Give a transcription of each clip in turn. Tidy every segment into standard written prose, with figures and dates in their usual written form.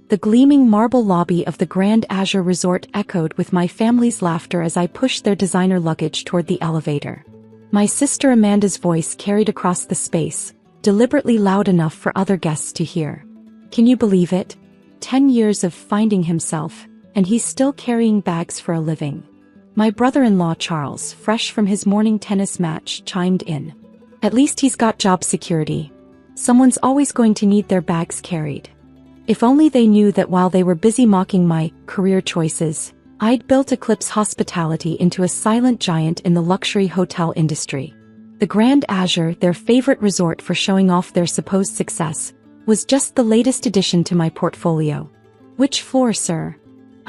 The gleaming marble lobby of the Grand Azure Resort echoed with my family's laughter as I pushed their designer luggage toward the elevator. My sister Amanda's voice carried across the space, deliberately loud enough for other guests to hear. Can you believe it? 10 years of finding himself, and he's still carrying bags for a living. My brother-in-law Charles, fresh from his morning tennis match, chimed in. At least he's got job security. Someone's always going to need their bags carried. If only they knew that while they were busy mocking my career choices, I'd built Eclipse Hospitality into a silent giant in the luxury hotel industry. The Grand Azure, their favorite resort for showing off their supposed success, was just the latest addition to my portfolio. Which floor, sir?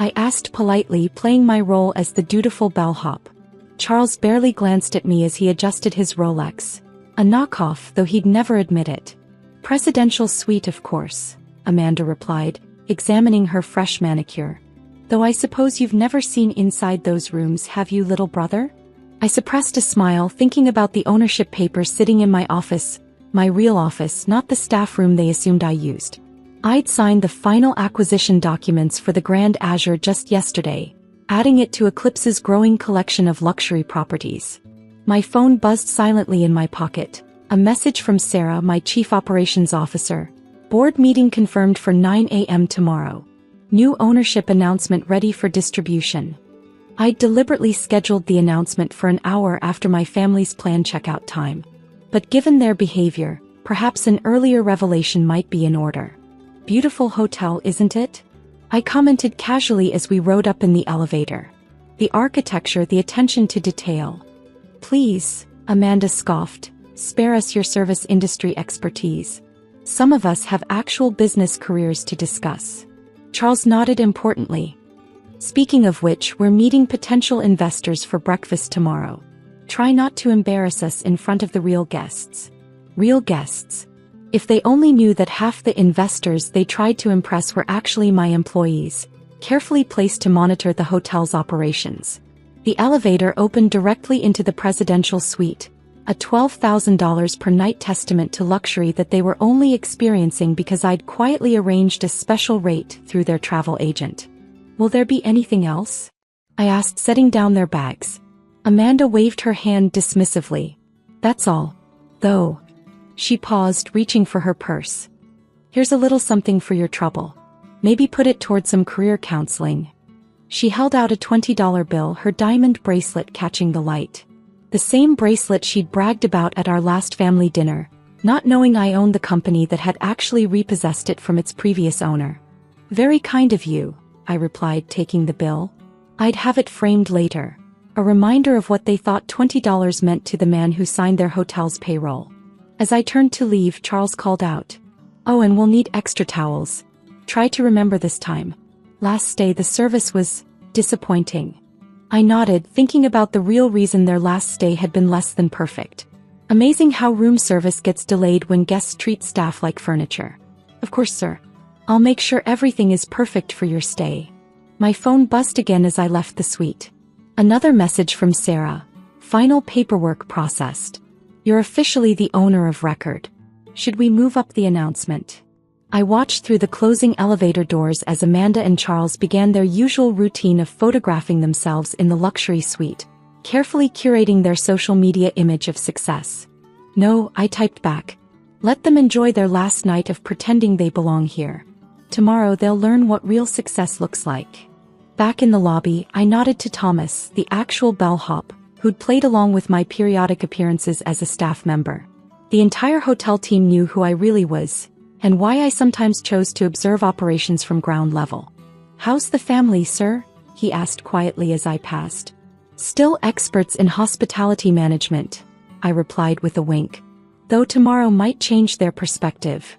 I asked politely, playing my role as the dutiful bellhop. Charles barely glanced at me as he adjusted his Rolex. A knockoff, though he'd never admit it. Presidential suite, of course, Amanda replied, examining her fresh manicure. Though I suppose you've never seen inside those rooms, have you, little brother? I suppressed a smile, thinking about the ownership papers sitting in my office, my real office, not the staff room they assumed I used. I'd signed the final acquisition documents for the Grand Azure just yesterday, adding it to Eclipse's growing collection of luxury properties. My phone buzzed silently in my pocket. A message from Sarah, my chief operations officer. Board meeting confirmed for 9 a.m. tomorrow. New ownership announcement ready for distribution. I'd deliberately scheduled the announcement for an hour after my family's planned checkout time. But given their behavior, perhaps an earlier revelation might be in order. Beautiful hotel, isn't it? I commented casually as we rode up in the elevator. The architecture, the attention to detail. Please, Amanda scoffed, spare us your service industry expertise. Some of us have actual business careers to discuss. Charles nodded importantly. Speaking of which, we're meeting potential investors for breakfast tomorrow. Try not to embarrass us in front of the real guests. Real guests. If they only knew that half the investors they tried to impress were actually my employees, carefully placed to monitor the hotel's operations. The elevator opened directly into the presidential suite, a $12,000 per night testament to luxury that they were only experiencing because I'd quietly arranged a special rate through their travel agent. Will there be anything else? I asked, setting down their bags. Amanda waved her hand dismissively. That's all. Though. She paused, reaching for her purse. Here's a little something for your trouble. Maybe put it toward some career counseling. She held out a $20 bill, her diamond bracelet catching the light. The same bracelet she'd bragged about at our last family dinner, not knowing I owned the company that had actually repossessed it from its previous owner. Very kind of you, I replied, taking the bill. I'd have it framed later. A reminder of what they thought $20 meant to the man who signed their hotel's payroll. As I turned to leave, Charles called out. Oh, and we'll need extra towels. Try to remember this time. Last stay the service was disappointing. I nodded, thinking about the real reason their last stay had been less than perfect. Amazing how room service gets delayed when guests treat staff like furniture. Of course, sir. I'll make sure everything is perfect for your stay. My phone buzzed again as I left the suite. Another message from Sarah. Final paperwork processed. You're officially the owner of record. Should we move up the announcement? I watched through the closing elevator doors as Amanda and Charles began their usual routine of photographing themselves in the luxury suite, carefully curating their social media image of success. No, I typed back. Let them enjoy their last night of pretending they belong here. Tomorrow they'll learn what real success looks like. Back in the lobby, I nodded to Thomas, the actual bellhop, who'd played along with my periodic appearances as a staff member. The entire hotel team knew who I really was, and why I sometimes chose to observe operations from ground level. How's the family, sir? He asked quietly as I passed. Still experts in hospitality management, I replied with a wink. Though tomorrow might change their perspective.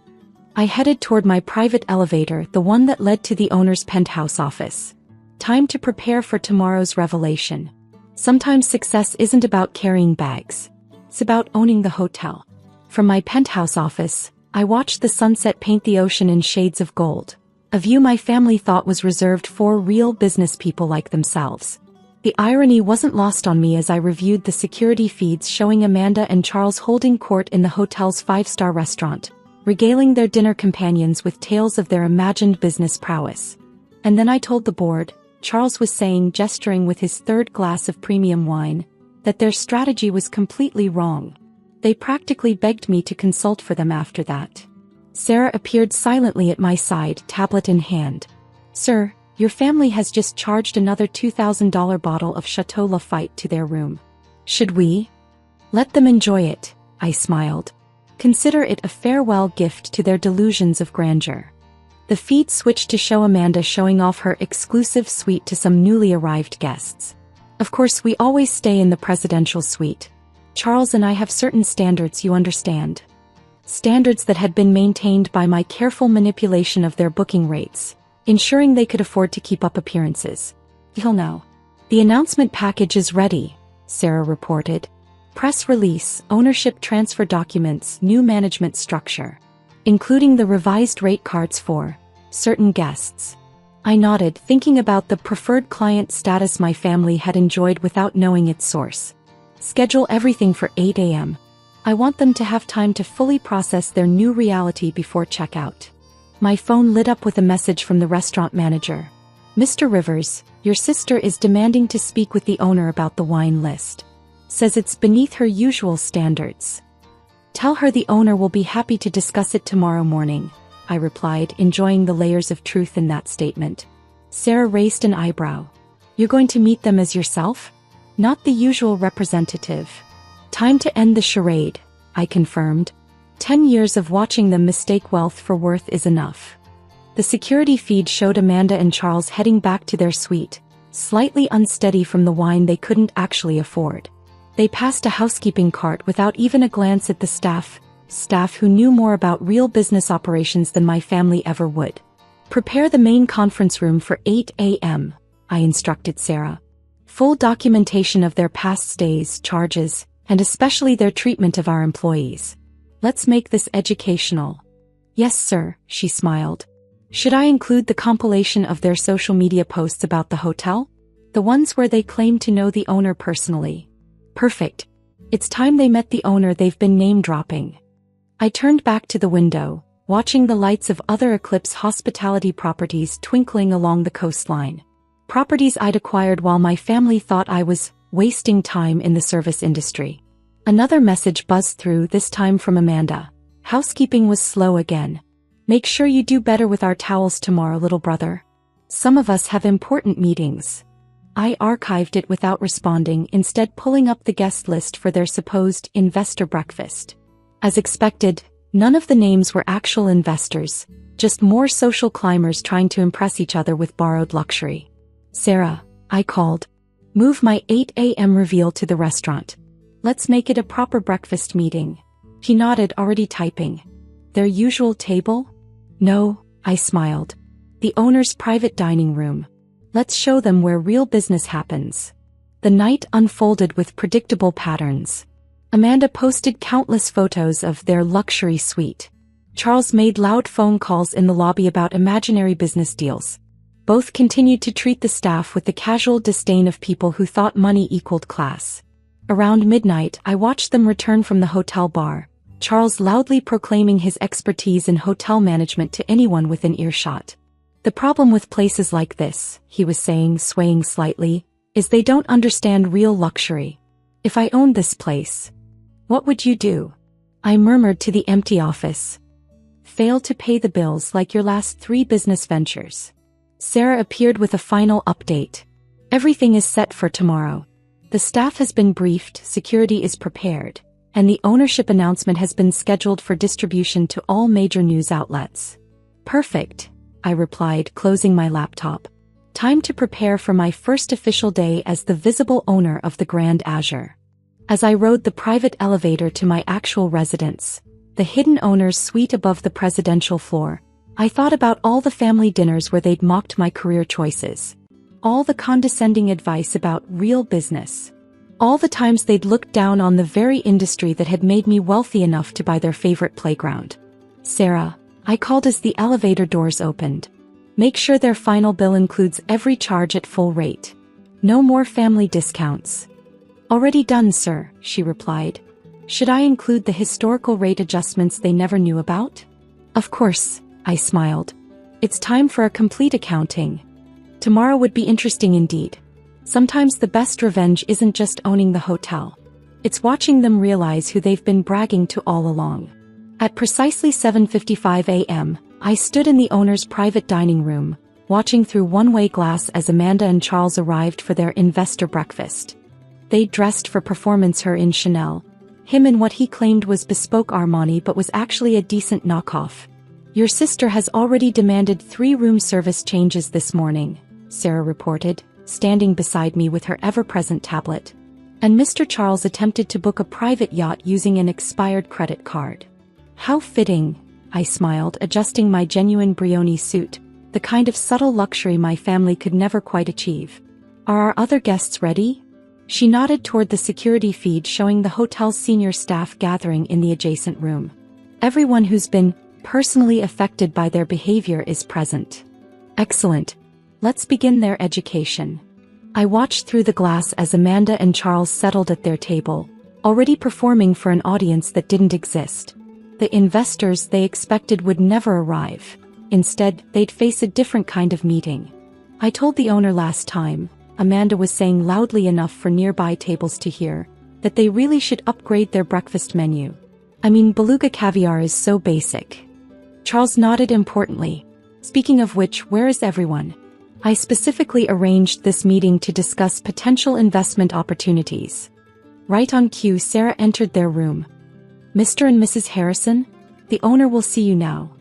I headed toward my private elevator, the one that led to the owner's penthouse office. Time to prepare for tomorrow's revelation. Sometimes success isn't about carrying bags. It's about owning the hotel. From my penthouse office, I watched the sunset paint the ocean in shades of gold, a view my family thought was reserved for real business people like themselves. The irony wasn't lost on me as I reviewed the security feeds showing Amanda and Charles holding court in the hotel's 5-star restaurant, regaling their dinner companions with tales of their imagined business prowess. And then I told the board, Charles was saying, gesturing with his third glass of premium wine, that their strategy was completely wrong. They practically begged me to consult for them after that. Sarah appeared silently at my side, tablet in hand. Sir, your family has just charged another $2,000 bottle of Chateau Lafite to their room. Should we? Let them enjoy it, I smiled. Consider it a farewell gift to their delusions of grandeur. The feed switched to show Amanda showing off her exclusive suite to some newly arrived guests. Of course, we always stay in the presidential suite. Charles and I have certain standards, you understand. Standards that had been maintained by my careful manipulation of their booking rates, ensuring they could afford to keep up appearances. Till now. The announcement package is ready, Sarah reported. Press release, ownership transfer documents, new management structure, including the revised rate cards for certain guests. I nodded, thinking about the preferred client status my family had enjoyed without knowing its source. Schedule everything for 8 a.m. I want them to have time to fully process their new reality before checkout. My phone lit up with a message from the restaurant manager. Mr. Rivers, your sister is demanding to speak with the owner about the wine list. Says it's beneath her usual standards. Tell her the owner will be happy to discuss it tomorrow morning, I replied, enjoying the layers of truth in that statement. Sarah raised an eyebrow. You're going to meet them as yourself? Not the usual representative. Time to end the charade, I confirmed. 10 years of watching them mistake wealth for worth is enough. The security feed showed Amanda and Charles heading back to their suite, slightly unsteady from the wine they couldn't actually afford. They passed a housekeeping cart without even a glance at the staff who knew more about real business operations than my family ever would. Prepare the main conference room for 8 a.m., I instructed Sarah. Full documentation of their past stays, charges, and especially their treatment of our employees. Let's make this educational. Yes, sir, she smiled. Should I include the compilation of their social media posts about the hotel? The ones where they claim to know the owner personally. Perfect. It's time they met the owner they've been name-dropping. I turned back to the window, watching the lights of other Eclipse hospitality properties twinkling along the coastline. Properties I'd acquired while my family thought I was wasting time in the service industry. Another message buzzed through, this time from Amanda. Housekeeping was slow again. Make sure you do better with our towels tomorrow, little brother. Some of us have important meetings. I archived it without responding, instead pulling up the guest list for their supposed investor breakfast. As expected, none of the names were actual investors, just more social climbers trying to impress each other with borrowed luxury. Sarah, I called. Move my 8 a.m. reveal to the restaurant. Let's make it a proper breakfast meeting. She nodded, already typing. Their usual table? No, I smiled. The owner's private dining room. Let's show them where real business happens. The night unfolded with predictable patterns. Amanda posted countless photos of their luxury suite. Charles made loud phone calls in the lobby about imaginary business deals. Both continued to treat the staff with the casual disdain of people who thought money equaled class. Around midnight, I watched them return from the hotel bar, Charles loudly proclaiming his expertise in hotel management to anyone within earshot. The problem with places like this, he was saying, swaying slightly, is they don't understand real luxury. If I owned this place, what would you do? I murmured to the empty office. Fail to pay the bills like your last 3 business ventures. Sarah appeared with a final update. Everything is set for tomorrow. The staff has been briefed, security is prepared, and the ownership announcement has been scheduled for distribution to all major news outlets. Perfect, I replied, closing my laptop. Time to prepare for my first official day as the visible owner of the Grand Azure. As I rode the private elevator to my actual residence, the hidden owner's suite above the presidential floor, I thought about all the family dinners where they'd mocked my career choices. All the condescending advice about real business. All the times they'd looked down on the very industry that had made me wealthy enough to buy their favorite playground. Sarah, I called as the elevator doors opened. Make sure their final bill includes every charge at full rate. No more family discounts. Already done, sir, she replied. Should I include the historical rate adjustments they never knew about? Of course, I smiled. It's time for a complete accounting. Tomorrow would be interesting indeed. Sometimes the best revenge isn't just owning the hotel. It's watching them realize who they've been bragging to all along. At precisely 7:55 a.m., I stood in the owner's private dining room, watching through one-way glass as Amanda and Charles arrived for their investor breakfast. They'd dressed for performance, her in Chanel, him in what he claimed was bespoke Armani but was actually a decent knockoff. Your sister has already demanded 3 room service changes this morning, Sarah reported, standing beside me with her ever-present tablet. And Mr. Charles attempted to book a private yacht using an expired credit card. How fitting, I smiled, adjusting my genuine Brioni suit, the kind of subtle luxury my family could never quite achieve. Are our other guests ready? She nodded toward the security feed showing the hotel's senior staff gathering in the adjacent room. Everyone who's been personally affected by their behavior is present. Excellent. Let's begin their education. I watched through the glass as Amanda and Charles settled at their table, already performing for an audience that didn't exist. The investors they expected would never arrive. Instead, they'd face a different kind of meeting. I told the owner last time, Amanda was saying loudly enough for nearby tables to hear, that they really should upgrade their breakfast menu. I mean, beluga caviar is so basic. Charles nodded importantly. Speaking of which, where is everyone? I specifically arranged this meeting to discuss potential investment opportunities. Right on cue, Sarah entered their room. Mr. and Mrs. Harrison, the owner will see you now.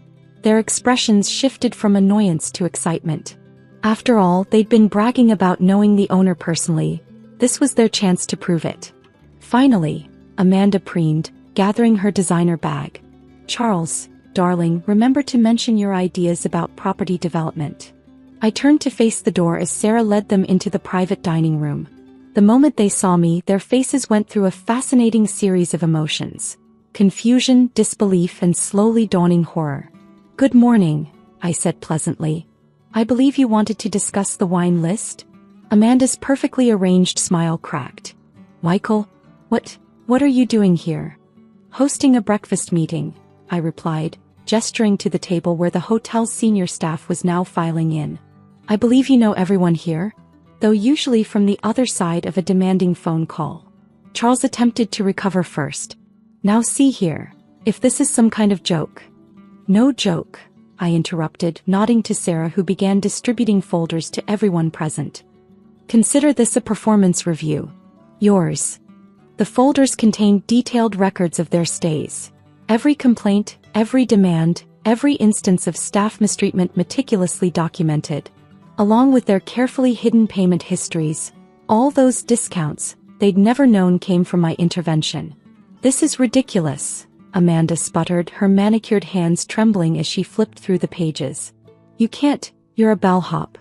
Their expressions shifted from annoyance to excitement. After all, they'd been bragging about knowing the owner personally. This was their chance to prove it. Finally, Amanda preened, gathering her designer bag. Charles, darling, remember to mention your ideas about property development. I turned to face the door as Sarah led them into the private dining room. The moment they saw me, their faces went through a fascinating series of emotions. Confusion, disbelief, and slowly dawning horror. Good morning, I said pleasantly. I believe you wanted to discuss the wine list? Amanda's perfectly arranged smile cracked. Michael, what are you doing here? Hosting a breakfast meeting, I replied, gesturing to the table where the hotel's senior staff was now filing in. I believe you know everyone here, though usually from the other side of a demanding phone call. Charles attempted to recover first. Now see here, if this is some kind of joke. No joke, I interrupted, nodding to Sarah, who began distributing folders to everyone present. Consider this a performance review. Yours. The folders contained detailed records of their stays. Every complaint, every demand, every instance of staff mistreatment meticulously documented. Along with their carefully hidden payment histories, all those discounts they'd never known came from my intervention. This is ridiculous, Amanda sputtered, her manicured hands trembling as she flipped through the pages. You can't, you're a bellhop.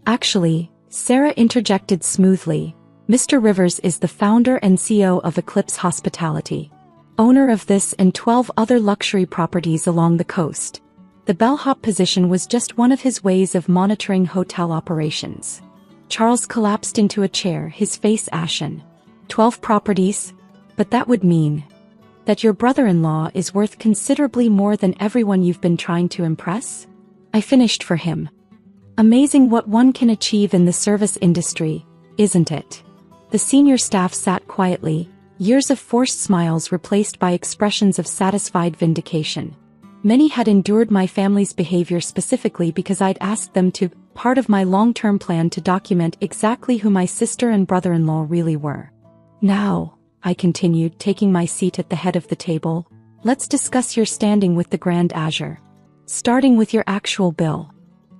Actually, Sarah interjected smoothly, Mr. Rivers is the founder and CEO of Eclipse Hospitality, owner of this and 12 other luxury properties along the coast. The bellhop position was just one of his ways of monitoring hotel operations. Charles collapsed into a chair, his face ashen. 12 properties? But that would mean that your brother-in-law is worth considerably more than everyone you've been trying to impress? I finished for him. Amazing what one can achieve in the service industry, isn't it? The senior staff sat quietly, years of forced smiles replaced by expressions of satisfied vindication. Many had endured my family's behavior specifically because I'd asked them to, part of my long-term plan to document exactly who my sister and brother-in-law really were. Now, I continued, taking my seat at the head of the table, let's discuss your standing with the Grand Azure. Starting with your actual bill.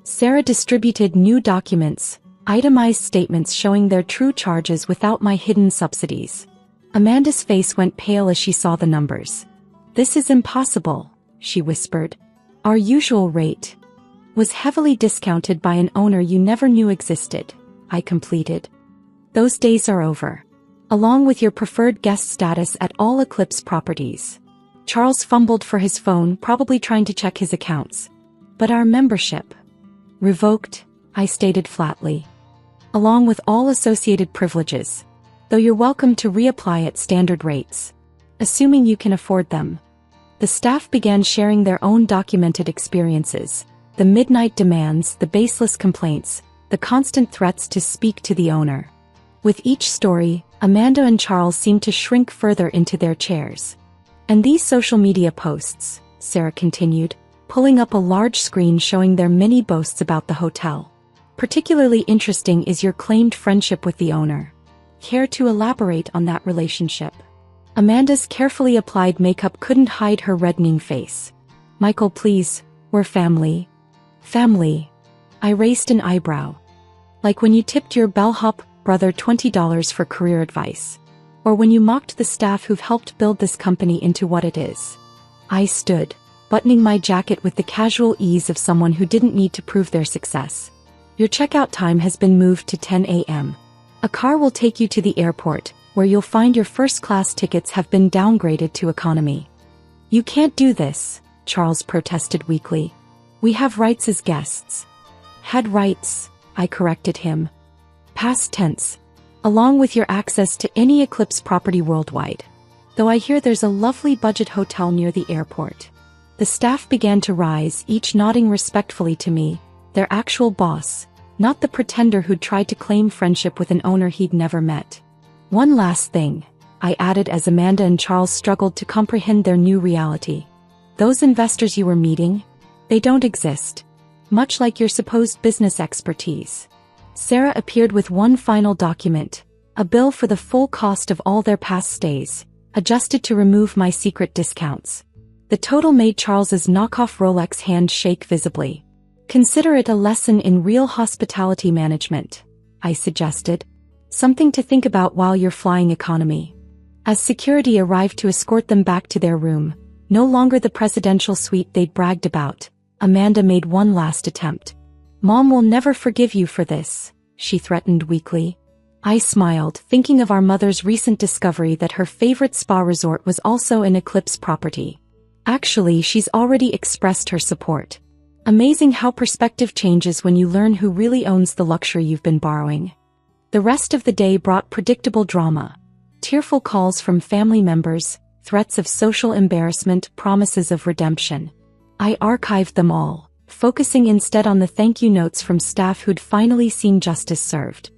Sarah distributed new documents, itemized statements showing their true charges without my hidden subsidies. Amanda's face went pale as she saw the numbers. This is impossible, she whispered. Our usual rate was heavily discounted by an owner you never knew existed, I completed. Those days are over. Along with your preferred guest status at all Eclipse properties. Charles fumbled for his phone, probably trying to check his accounts. But our membership. Revoked, I stated flatly. Along with all associated privileges. Though you're welcome to reapply at standard rates. Assuming you can afford them. The The staff began sharing their own documented experiences, the midnight demands, the baseless complaints, the constant threats to speak to the owner. With each story, Amanda and Charles seemed to shrink further into their chairs. And these social media posts, Sarah continued, pulling up a large screen showing their many boasts about the hotel. Particularly interesting is your claimed friendship with the owner. Care to elaborate on that relationship? Amanda's carefully applied makeup couldn't hide her reddening face. Michael, please, we're family. Family. I raised an eyebrow. Like when you tipped your bellhop brother $20 for career advice. Or when you mocked the staff who've helped build this company into what it is. I stood, buttoning my jacket with the casual ease of someone who didn't need to prove their success. Your checkout time has been moved to 10 a.m. A car will take you to the airport, where you'll find your first-class tickets have been downgraded to economy. You can't do this, Charles protested weakly. We have rights as guests. Had rights, I corrected him. Past tense. Along with your access to any Eclipse property worldwide. Though I hear there's a lovely budget hotel near the airport. The staff began to rise, each nodding respectfully to me, their actual boss, not the pretender who'd tried to claim friendship with an owner he'd never met. One last thing, I added as Amanda and Charles struggled to comprehend their new reality. Those investors you were meeting? They don't exist. Much like your supposed business expertise. Sarah appeared with one final document, a bill for the full cost of all their past stays, adjusted to remove my secret discounts. The total made Charles's knockoff Rolex hand shake visibly. Consider it a lesson in real hospitality management, I suggested. Something to think about while you're flying economy. As security arrived to escort them back to their room, no longer the presidential suite they'd bragged about, Amanda made one last attempt. Mom will never forgive you for this, she threatened weakly. I smiled, thinking of our mother's recent discovery that her favorite spa resort was also an Eclipse property. Actually, she's already expressed her support. Amazing how perspective changes when you learn who really owns the luxury you've been borrowing. The rest of the day brought predictable drama. Tearful calls from family members, threats of social embarrassment, promises of redemption. I archived them all, focusing instead on the thank you notes from staff who'd finally seen justice served.